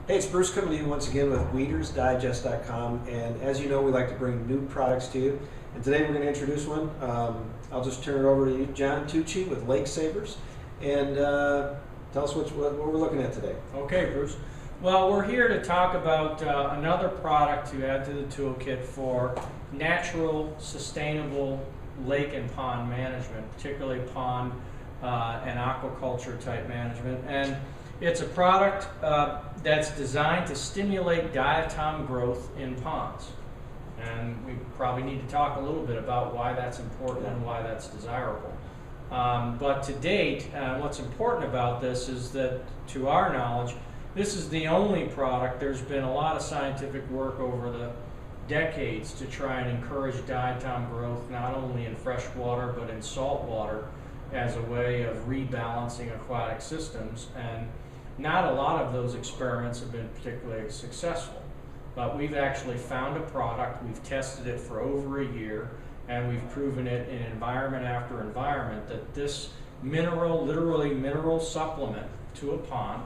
Hey, it's Bruce coming to you once again with WeedersDigest.com, and as you know, we like to bring new products to you. And today we're going to introduce one. I'll just turn it over to you, John Tucci with Lake Savers, and tell us what we're looking at today. Okay, Bruce. Well, we're here to talk about another product to add to the toolkit for natural, sustainable lake and pond management, particularly pond and aquaculture type management. And it's a product that's designed to stimulate diatom growth in ponds. And we probably need to talk a little bit about why that's important and why that's desirable. But to date, what's important about this is that, to our knowledge, this is the only product. There's been a lot of scientific work over the decades to try and encourage diatom growth, not only in fresh water but in salt water, as a way of rebalancing aquatic systems. And not a lot of those experiments have been particularly successful. But we've actually found a product, we've tested it for over a year, and we've proven it in environment after environment that this mineral, literally mineral supplement to a pond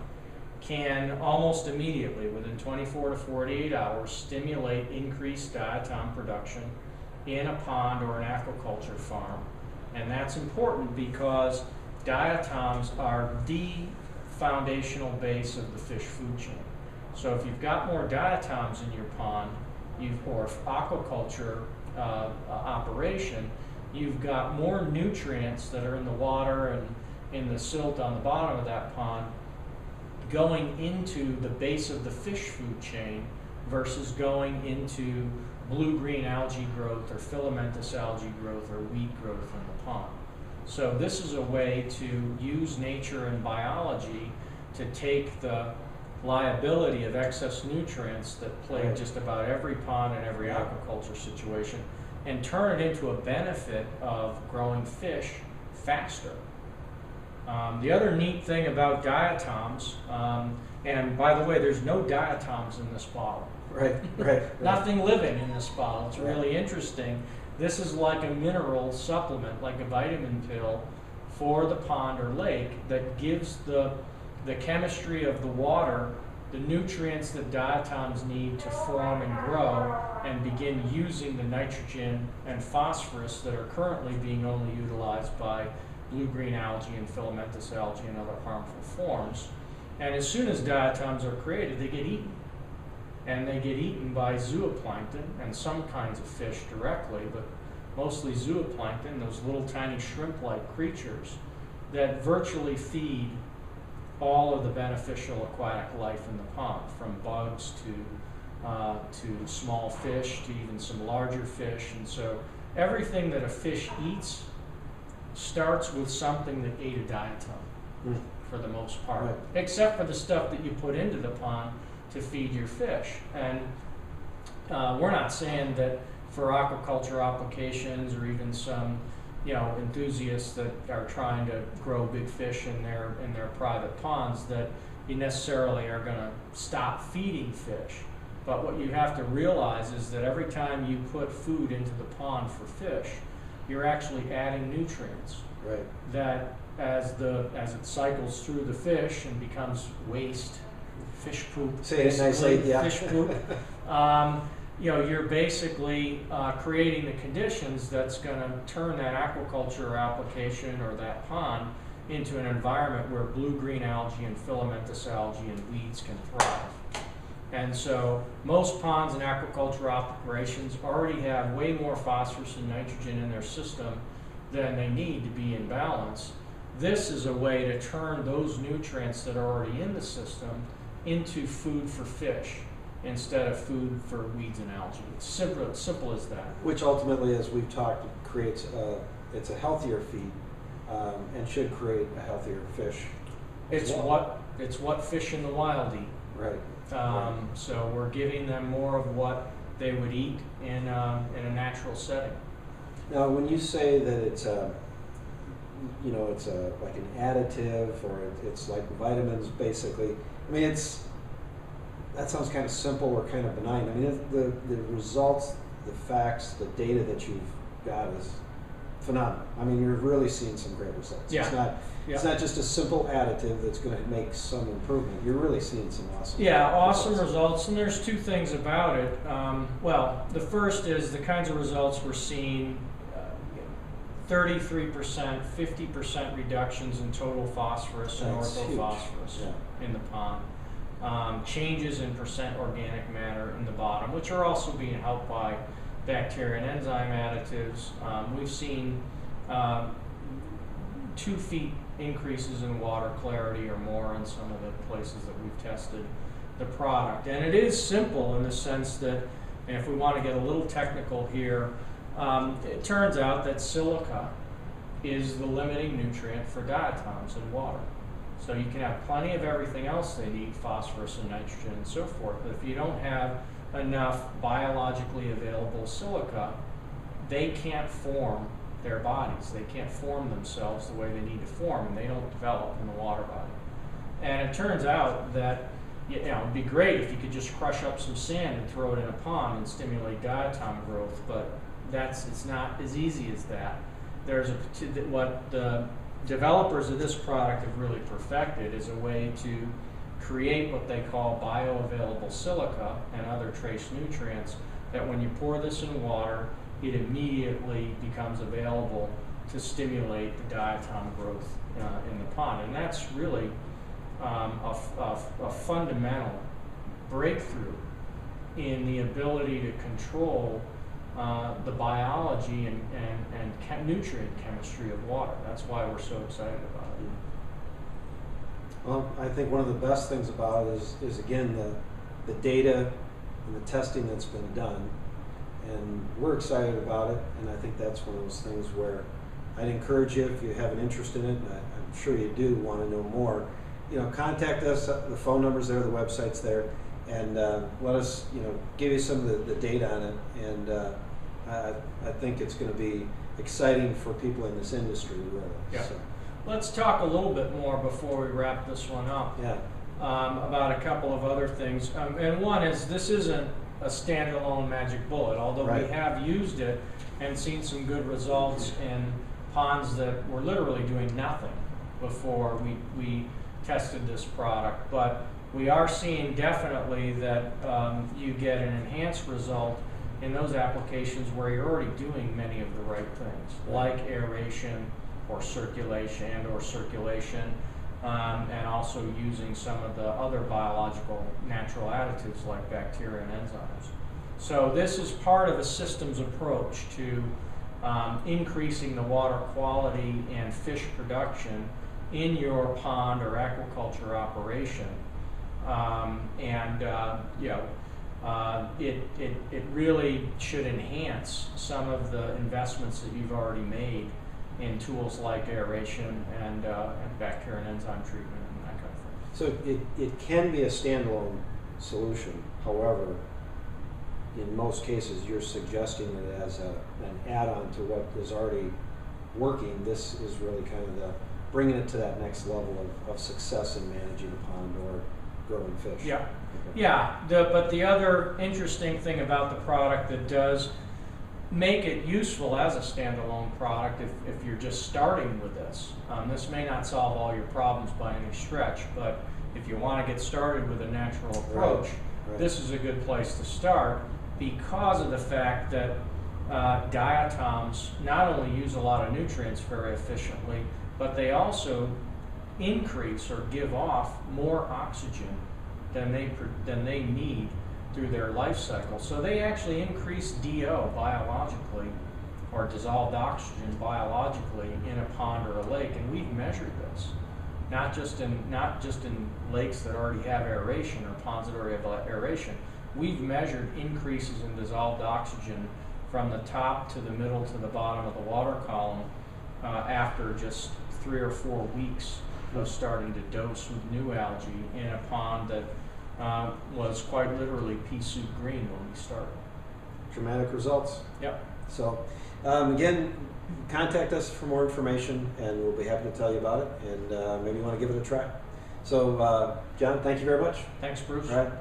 can almost immediately, within 24 to 48 hours, stimulate increased diatom production in a pond or an aquaculture farm. And that's important because diatoms are the foundational base of the fish food chain. So if you've got more diatoms in your pond, or aquaculture operation, you've got more nutrients that are in the water and in the silt on the bottom of that pond going into the base of the fish food chain versus going into blue-green algae growth or filamentous algae growth or weed growth in the pond. So this is a way to use nature and biology to take the liability of excess nutrients that plague just about every pond and every aquaculture situation and turn it into a benefit of growing fish faster. The other neat thing about diatoms, and by the way, there's no diatoms in this bottle. Right. Nothing living in this bottle. It's really interesting. This is like a mineral supplement, like a vitamin pill for the pond or lake that gives the chemistry of the water the nutrients that diatoms need to form and grow and begin using the nitrogen and phosphorus that are currently being only utilized by blue-green algae and filamentous algae and other harmful forms. And as soon as diatoms are created, they get eaten. And they get eaten by zooplankton and some kinds of fish directly, but mostly zooplankton, those little tiny shrimp-like creatures that virtually feed all of the beneficial aquatic life in the pond, from bugs to small fish to even some larger fish. And so everything that a fish eats starts with something that ate a diatom for the most part, except for the stuff that you put into the pond to feed your fish. And we're not saying that for aquaculture applications or even some enthusiasts that are trying to grow big fish in their private ponds that you necessarily are going to stop feeding fish. But what you have to realize is that every time you put food into the pond for fish, you're actually adding nutrients. Right. That as it cycles through the fish and becomes waste, fish poop. Say it nicely, yeah. Fish poop. You're basically creating the conditions that's going to turn that aquaculture application or that pond into an environment where blue-green algae and filamentous algae and weeds can thrive. And so most ponds and aquaculture operations already have way more phosphorus and nitrogen in their system than they need to be in balance. This is a way to turn those nutrients that are already in the system into food for fish instead of food for weeds and algae. It's simple as that. Which ultimately, as we've talked, creates it's a healthier feed and should create a healthier fish. It's what fish in the wild eat. Right. So we're giving them more of what they would eat in a natural setting. Now, when you say that it's like an additive or it's like vitamins, basically, I mean that sounds kind of simple or kind of benign. I mean, the results, the facts, the data that you've got is phenomenal. I mean, you're really seeing some great results. Yeah. It's not just a simple additive that's going to make some improvement. You're really seeing some awesome awesome results. And there's two things about it. Well, the first is the kinds of results we're seeing: 33%, 50% reductions in total phosphorus and orthophosphorus in the pond. Changes in percent organic matter in the bottom, which are also being helped by bacteria and enzyme additives. We've seen 2 feet increases in water clarity or more in some of the places that we've tested the product. And it is simple in the sense that, and if we want to get a little technical here, it turns out that silica is the limiting nutrient for diatoms in water. So you can have plenty of everything else they need, phosphorus and nitrogen and so forth, but if you don't have enough biologically available silica, they can't form their bodies. They can't form themselves the way they need to form, and they don't develop in the water body. And it turns out that it'd be great if you could just crush up some sand and throw it in a pond and stimulate diatom growth, but it's not as easy as that. What the developers of this product have really perfected is a way to create what they call bioavailable silica and other trace nutrients that when you pour this in water, it immediately becomes available to stimulate the diatom growth in the pond. And that's really a fundamental breakthrough in the ability to control the biology and nutrient chemistry of water. That's why we're so excited about it. Well, I think one of the best things about it is again, the data and the testing that's been done. And we're excited about it, and I think that's one of those things where I'd encourage you, if you have an interest in it, and I'm sure you do want to know more, contact us. The phone number's there, the website's there, and let us, give you some of the data on it. And I think it's going to be exciting for people in this industry, really. Yeah. So. Let's talk a little bit more before we wrap this one up. Yeah. About a couple of other things, and one is this isn't a standalone magic bullet, although we have used it and seen some good results in ponds that were literally doing nothing before we tested this product. But we are seeing definitely that you get an enhanced result in those applications where you're already doing many of the right things, like aeration or circulation and also using some of the other biological natural additives like bacteria and enzymes. So this is part of a systems approach to increasing the water quality and fish production in your pond or aquaculture operation. It really should enhance some of the investments that you've already made in tools like aeration and bacteria and enzyme treatment and that kind of thing. So it can be a standalone solution. However, in most cases, you're suggesting it as an add-on to what is already working. This is really kind of bringing it to that next level of success in managing a pond or growing fish. Yeah, okay. Yeah. But the other interesting thing about the product that does make it useful as a standalone product, if you're just starting with this. This may not solve all your problems by any stretch, but if you want to get started with a natural approach, this is a good place to start because of the fact that diatoms not only use a lot of nutrients very efficiently, but they also increase or give off more oxygen than they need through their life cycle. So they actually increase DO biologically, or dissolved oxygen biologically, in a pond or a lake, and we've measured this. Not just in lakes that already have aeration or ponds that already have aeration. We've measured increases in dissolved oxygen from the top to the middle to the bottom of the water column after just 3 or 4 weeks of starting to dose with new algae in a pond that was quite literally pea soup green when we started. Dramatic results. Yep. So again, contact us for more information and we'll be happy to tell you about it, and maybe you want to give it a try. So John, thank you very much. Thanks, Bruce. All right.